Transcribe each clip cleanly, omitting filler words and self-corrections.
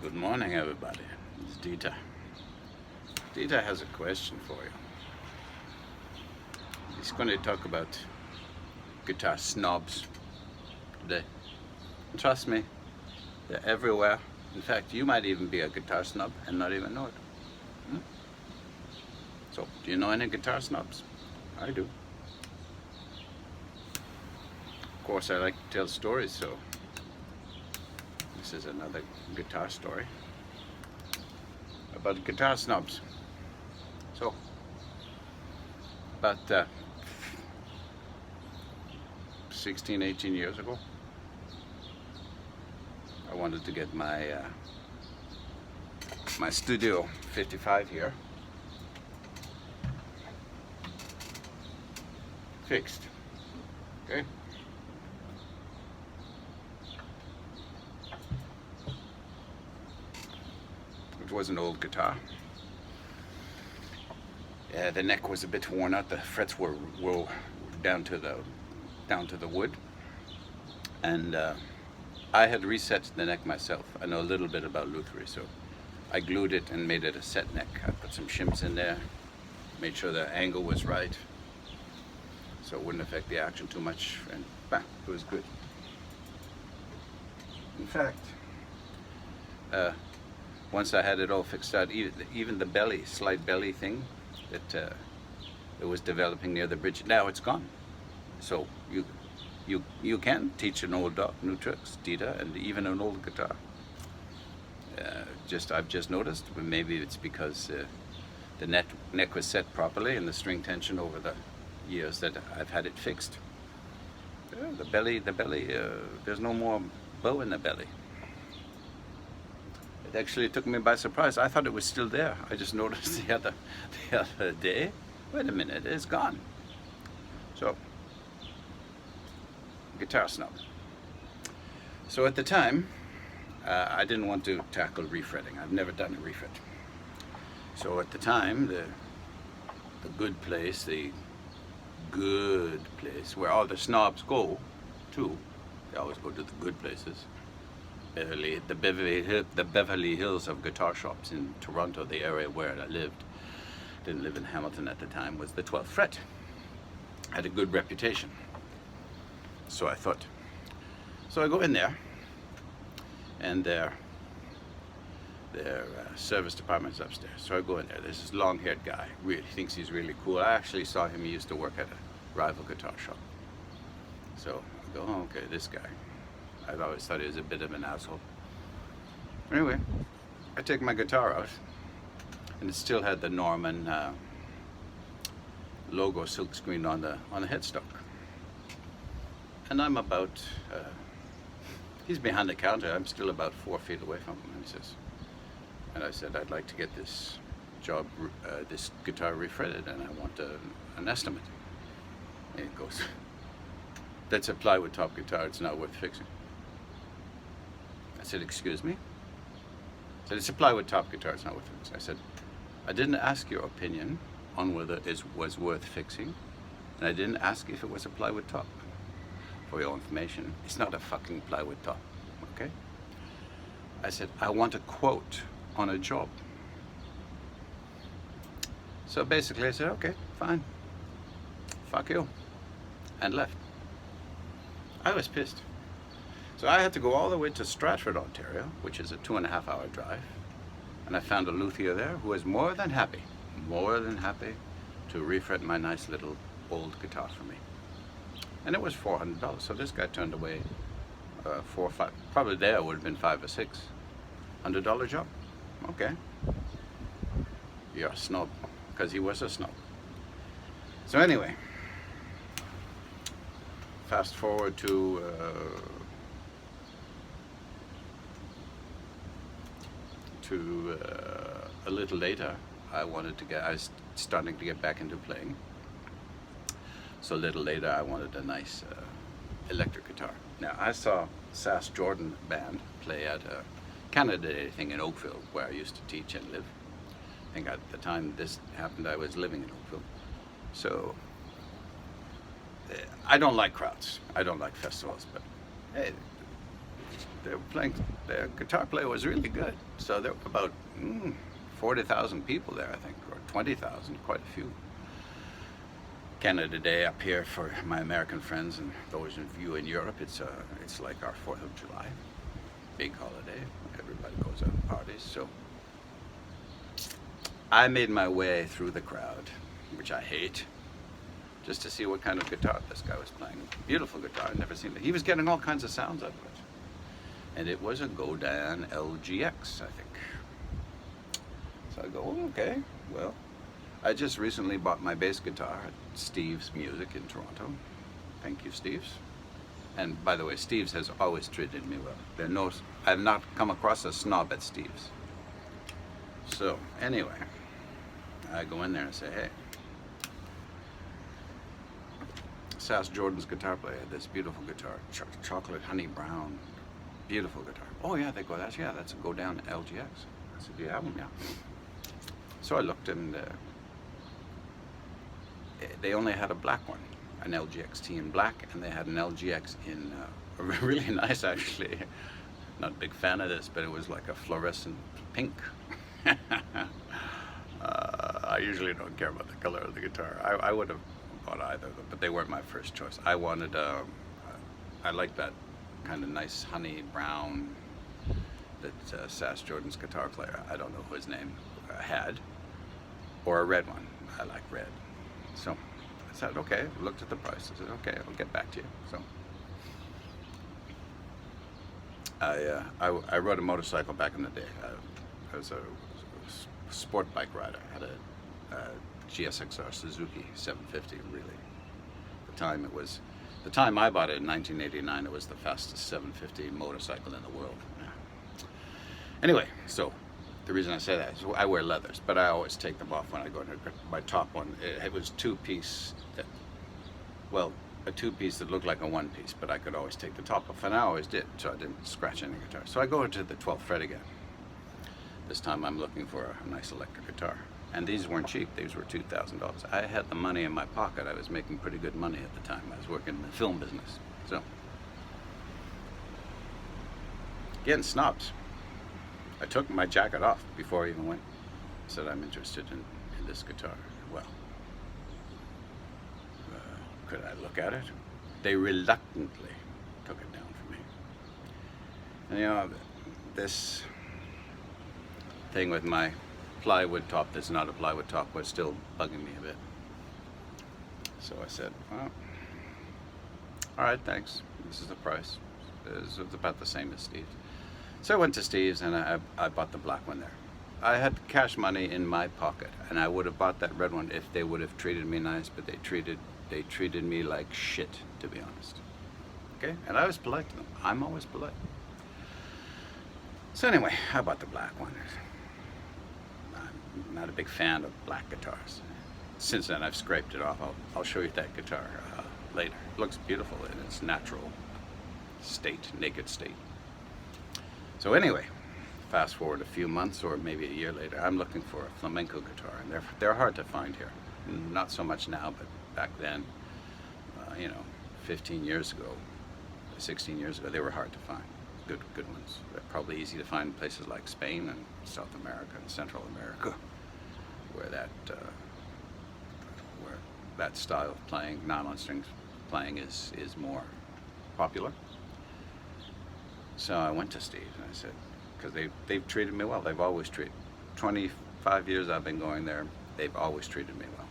Good morning, everybody. It's Dita. Dita has a question for you. He's going to talk about guitar snobs today. And trust me, they're everywhere. In fact, you might even be a guitar snob and not even know it. Hmm? So, do you know any guitar snobs? I do. Of course, I like to tell stories, so this is another guitar story about guitar snobs. So, about 16, 18 years ago, I wanted to get my my Studio 55 here fixed. Okay. It was an old guitar. The neck was a bit worn out. The frets were down to the wood, and I had reset the neck myself. I know a little bit about lutherie, so I glued it and made it a set neck. I put some shims in there, made sure the angle was right, so it wouldn't affect the action too much, and bam, it was good. In fact, once I had it all fixed out, even the belly, slight belly thing that it was developing near the bridge, now it's gone. So you can teach an old dog new tricks, Dita, and even an old guitar. I've just noticed, but maybe it's because the neck was set properly and the string tension over the years that I've had it fixed. The belly, there's no more bow in the belly. It actually took me by surprise. I thought it was still there. I just noticed the other day. Wait a minute, it's gone. So, guitar snub. So at the time, I didn't want to tackle refretting. I've never done a refret. So at the time, the good place where all the snobs go to, they always go to the good places. The Beverly Hills of guitar shops in Toronto, the area where I lived, didn't live in Hamilton at the time, was the 12th fret. Had a good reputation. So I thought. So I go in there, and their service department's upstairs. So I go in there. There's this long-haired guy. Really thinks he's really cool. I actually saw him. He used to work at a rival guitar shop. So I go, oh, okay, this guy. I've always thought he was a bit of an asshole. Anyway, I take my guitar out, and it still had the Norman logo silkscreen on the headstock. And I'm about, he's behind the counter. I'm still about 4 feet away from him. And I said, I'd like to get this this guitar refretted, and I want an estimate. And he goes, that's a plywood top guitar. It's not worth fixing. I said, excuse me? I said, it's a plywood top guitar, it's not worth fixing. I said, I didn't ask your opinion on whether it was worth fixing, and I didn't ask if it was a plywood top. For your information, it's not a fucking plywood top, okay? I said, I want a quote on a job. So basically I said, okay, fine. Fuck you. And left. I was pissed. So I had to go all the way to Stratford, Ontario, which is a 2.5-hour drive. And I found a luthier there who was more than happy to refret my nice little old guitar for me. And it was $400. So this guy turned away 4 or 5, probably there would have been $5 or $600 job. Okay. You're a snob, because he was a snob. So anyway, fast forward to a little later. I was starting to get back into playing. So a little later, I wanted a nice electric guitar. Now, I saw Sass Jordan Band play at a Canada Day thing in Oakville, where I used to teach and live. I think at the time this happened, I was living in Oakville. So I don't like crowds. I don't like festivals, but hey, they were playing, the guitar player was really good. So there were about 40,000 people there, I think, or 20,000, quite a few. Canada Day up here for my American friends, and those of you in Europe, it's like our 4th of July, big holiday. Everybody goes out and parties. So I made my way through the crowd, which I hate, just to see what kind of guitar this guy was playing. Beautiful guitar, I'd never seen it. He was getting all kinds of sounds out of it. And it was a Godin LGX, I think. So I go, oh, okay, well, I just recently bought my bass guitar at Steve's Music in Toronto. Thank you, Steve's. And by the way, Steve's has always treated me well. I've not come across a snob at Steve's. So anyway, I go in there and say, hey, Sass Jordan's guitar player, this beautiful guitar, chocolate honey brown, beautiful guitar. Oh yeah, they go, that's a Godin LGX. I said, do you have them? Yeah. So I looked, and they only had a black one, an LGXT in black, and they had an LGX in really nice, actually. Not a big fan of this, but it was like a fluorescent pink. I usually don't care about the color of the guitar. I would have bought either of them, but they weren't my first choice. I wanted, I like that kind of nice honey brown that Sass Jordan's guitar player, I don't know who his name, had, or a red one. I like red. So I said, okay, looked at the price. I said, okay, I'll get back to you. So I rode a motorcycle back in the day. I was a sport bike rider. I had a GSXR Suzuki 750, really. The time I bought it in 1989, it was the fastest 750 motorcycle in the world. Yeah. Anyway, so the reason I say that is I wear leathers, but I always take them off when I go into my top one. It was two-piece, a two-piece that looked like a one-piece, but I could always take the top off, and I always did, so I didn't scratch any guitar. So I go into the 12th fret again. This time I'm looking for a nice electric guitar. And these weren't cheap, these were $2,000. I had the money in my pocket. I was making pretty good money at the time. I was working in the film business. So, getting snobs. I took my jacket off before I even went. I said, I'm interested in this guitar. Well, could I look at it? They reluctantly took it down for me. And you know, this thing with my plywood top that's not a plywood top was still bugging me a bit. So I said, well, all right, thanks. This is the price. It's about the same as Steve's. So I went to Steve's and I bought the black one there. I had cash money in my pocket, and I would have bought that red one if they would have treated me nice, but they treated me like shit, to be honest. Okay? And I was polite to them. I'm always polite. So anyway, I bought the black one. I'm not a big fan of black guitars. Since then, I've scraped it off. I'll show you that guitar later. It looks beautiful in its natural state, naked state. So anyway, fast forward a few months or maybe a year later, I'm looking for a flamenco guitar, and they're hard to find here. Not so much now, but back then, 15 years ago, 16 years ago, they were hard to find. Good ones. They're probably easy to find in places like Spain and South America and Central America, where that style of playing, nylon strings playing, is more popular. So I went to Steve and I said, because they've treated me well. They've always treated. 25 years I've been going there. They've always treated me well.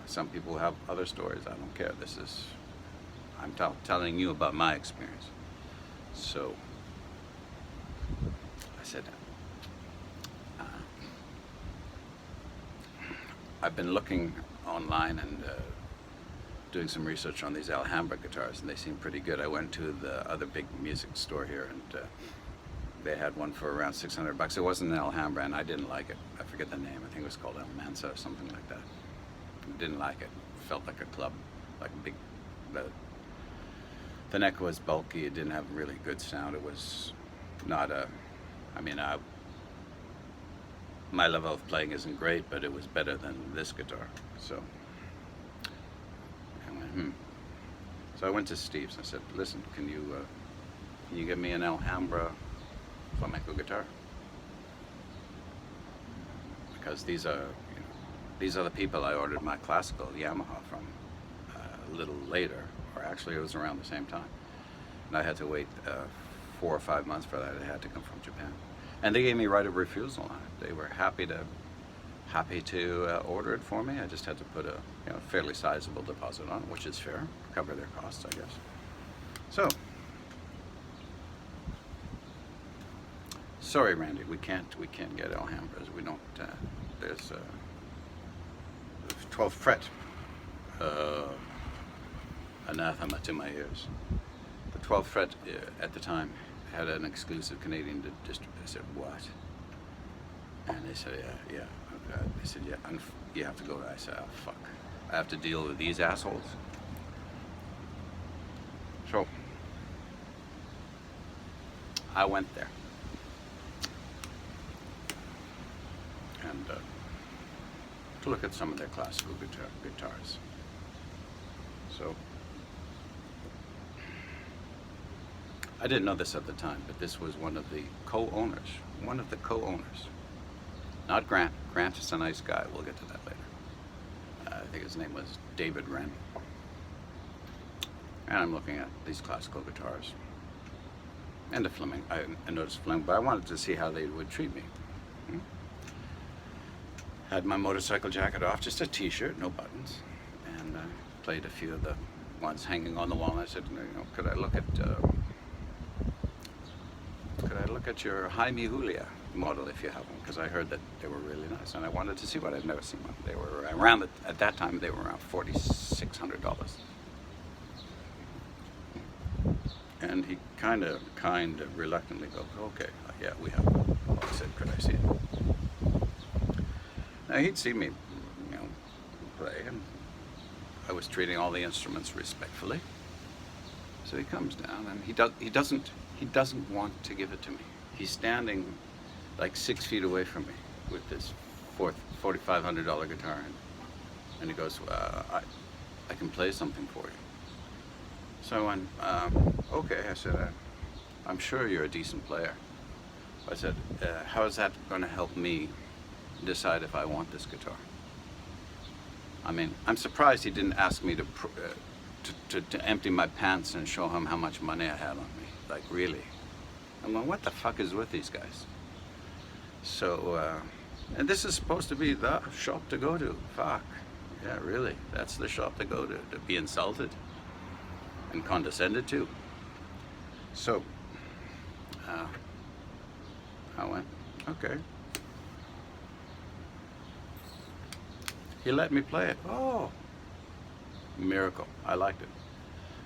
Some people have other stories. I don't care. I'm telling you about my experience. So I said, I've been looking online and doing some research on these Alhambra guitars, and they seem pretty good. I went to the other big music store here, and they had one for around $600. It wasn't an Alhambra, and I didn't like it. I forget the name. I think it was called El Mansa or something like that. Didn't like it. Felt like a club, like a big. The neck was bulky. It didn't have really good sound. It was not a. My level of playing isn't great, but it was better than this guitar. So I went, So I went to Steve's and I said, listen, can you can you give me an Alhambra flamenco guitar? Because these are the people I ordered my classical Yamaha from a little later, or actually it was around the same time. And I had to wait 4 or 5 months for that. It had to come from Japan. And they gave me right of refusal on it. They were happy to order it for me. I just had to put a fairly sizable deposit on it, which is fair, cover their costs, I guess. So, sorry, Randy, we can't get Alhambras. We don't. There's 12th fret. Anathema to my ears. The 12th fret at the time had an exclusive Canadian distributor. I said, what? And they said, yeah. They said, yeah, you have to go. I said, oh, fuck. I have to deal with these assholes. So, I went there. And to look at some of their classical guitars. So, I didn't know this at the time, but this was one of the co-owners. Not Grant. Grant is a nice guy. We'll get to that later. I think his name was David Wren. And I'm looking at these classical guitars. And the flamenco. I noticed flamenco, but I wanted to see how they would treat me. Had my motorcycle jacket off, just a t-shirt, no buttons. And played a few of the ones hanging on the wall. And I said, could I look at your Jaime Julia model if you have one, because I heard that they were really nice, and I wanted to see what I'd never seen one. They were around at that time. They were around $4,600, and he kind of reluctantly goes, "Okay, yeah, we have one." Well, I said, "Could I see it?" Now he'd see me, play, and I was treating all the instruments respectfully. So he comes down, and he doesn't want to give it to me. He's standing like 6 feet away from me with this $4,500 guitar, and he goes, I can play something for you. So I went, okay. I said, I'm sure you're a decent player. I said, how is that going to help me decide if I want this guitar? I mean, I'm surprised he didn't ask me to empty my pants and show him how much money I had on me. Like, really? I'm going, what the fuck is with these guys? So, and this is supposed to be the shop to go to. Fuck. Yeah, really. That's the shop to go to be insulted and condescended to. So, I went, okay. He let me play it. Oh, miracle. I liked it.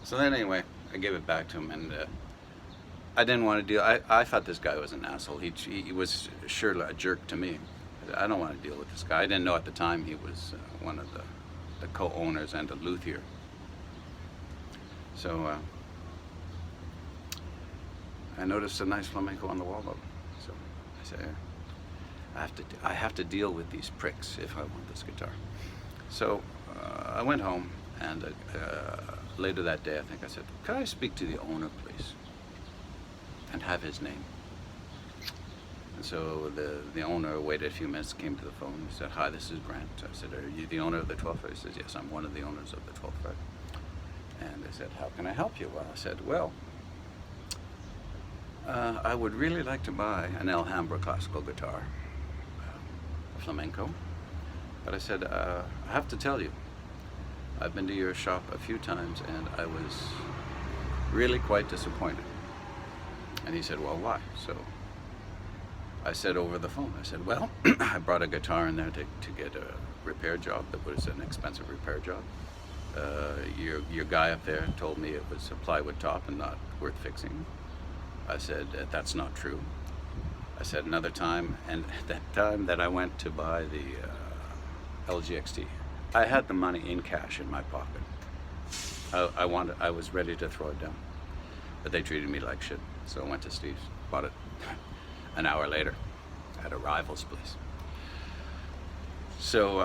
So then anyway, I gave it back to him, and I didn't want to deal. I thought this guy was an asshole. He was sure a jerk to me. I don't want to deal with this guy. I didn't know at the time he was one of the co-owners and a luthier. So I noticed a nice flamenco on the wall though. So I said, I have to deal with these pricks if I want this guitar. So I went home, and later that day I think I said, could I speak to the owner, please? And have his name. And so the owner waited a few minutes, came to the phone. He said, hi, this is Grant. I said, are you the owner of the 12th fret? He says, yes, I'm one of the owners of the 12th fret. And they said, how can I help you? Well, I said, well, I would really like to buy an Alhambra classical guitar, a flamenco. But I said, I have to tell you, I've been to your shop a few times, and I was really quite disappointed. And he said, well, why? So I said over the phone, I said, well, I brought a guitar in there to get a repair job that was an expensive repair job. Your guy up there told me it was a plywood top and not worth fixing. I said, that's not true. I said another time, and at that time that I went to buy the LGXT, I had the money in cash in my pocket. I was ready to throw it down, but they treated me like shit. So I went to Steve's, bought it an hour later at a rival's place. So,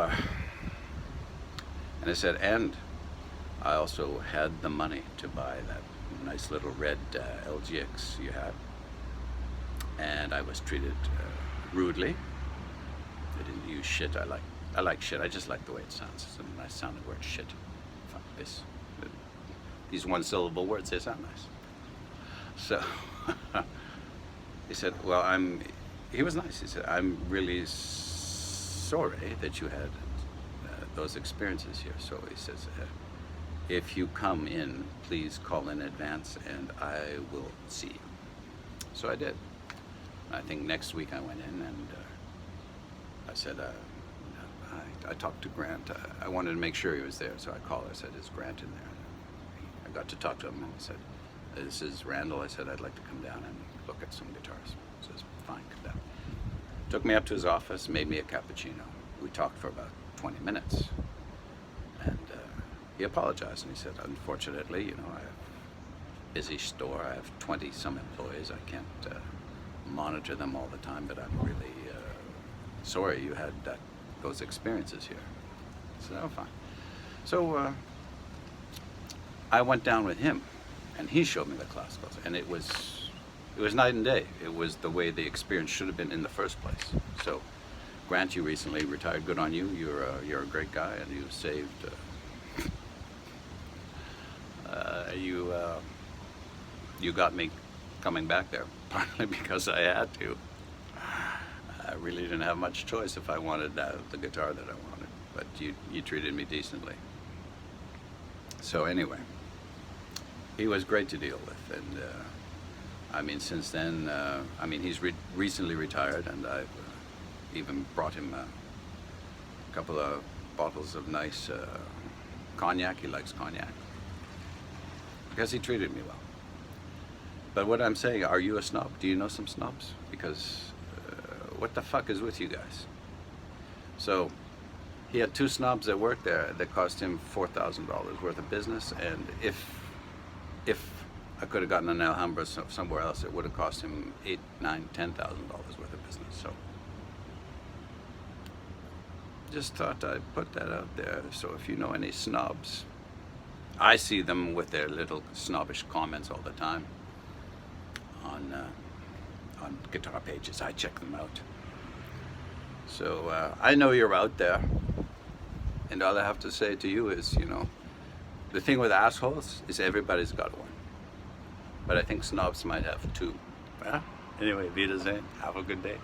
and I said, and I also had the money to buy that nice little red LGX you had, and I was treated rudely. They didn't use shit. I like shit. I just like the way it sounds. It's a nice sounding word, shit. Fuck this. These one-syllable words, they sound nice. So he said, well, he was nice. He said, I'm really sorry that you had those experiences here. So he says, if you come in, please call in advance and I will see you. So I did. I think next week I went in and I said, I talked to Grant. I wanted to make sure he was there, so I called. I said, is Grant in there? I got to talk to him and I said, this is Randall. I said, I'd like to come down and look at some guitars. He says, fine, come down. Took me up to his office, made me a cappuccino. We talked for about 20 minutes. And he apologized and he said, unfortunately, you know, I have a busy store. I have 20-some employees. I can't monitor them all the time, but I'm really sorry you had those experiences here. I said, oh, fine. So I went down with him, and he showed me the classicals, and it was night and day. It was the way the experience should have been in the first place. So, Grant, you recently retired. Good on you. You're a great guy, and you saved. You got me coming back there, partly because I had to. I really didn't have much choice if I wanted the guitar that I wanted, but you treated me decently. So anyway, he was great to deal with, and I mean, since then, I mean, he's recently retired, and I've even brought him a couple of bottles of nice cognac. He likes cognac because he treated me well. But what I'm saying, are you a snob? Do you know some snobs? Because what the fuck is with you guys? So he had 2 snobs that worked there that cost him $4,000 worth of business, and if I could have gotten an Alhambra somewhere else, it would have cost him $8,000, $9,000, $10,000 worth of business. So just thought I'd put that out there. So if you know any snobs, I see them with their little snobbish comments all the time on guitar pages. I check them out. So I know you're out there, and all I have to say to you is, you know, the thing with assholes is everybody's got one, but I think snobs might have 2. Anyway, Wiedersehen. Have a good day.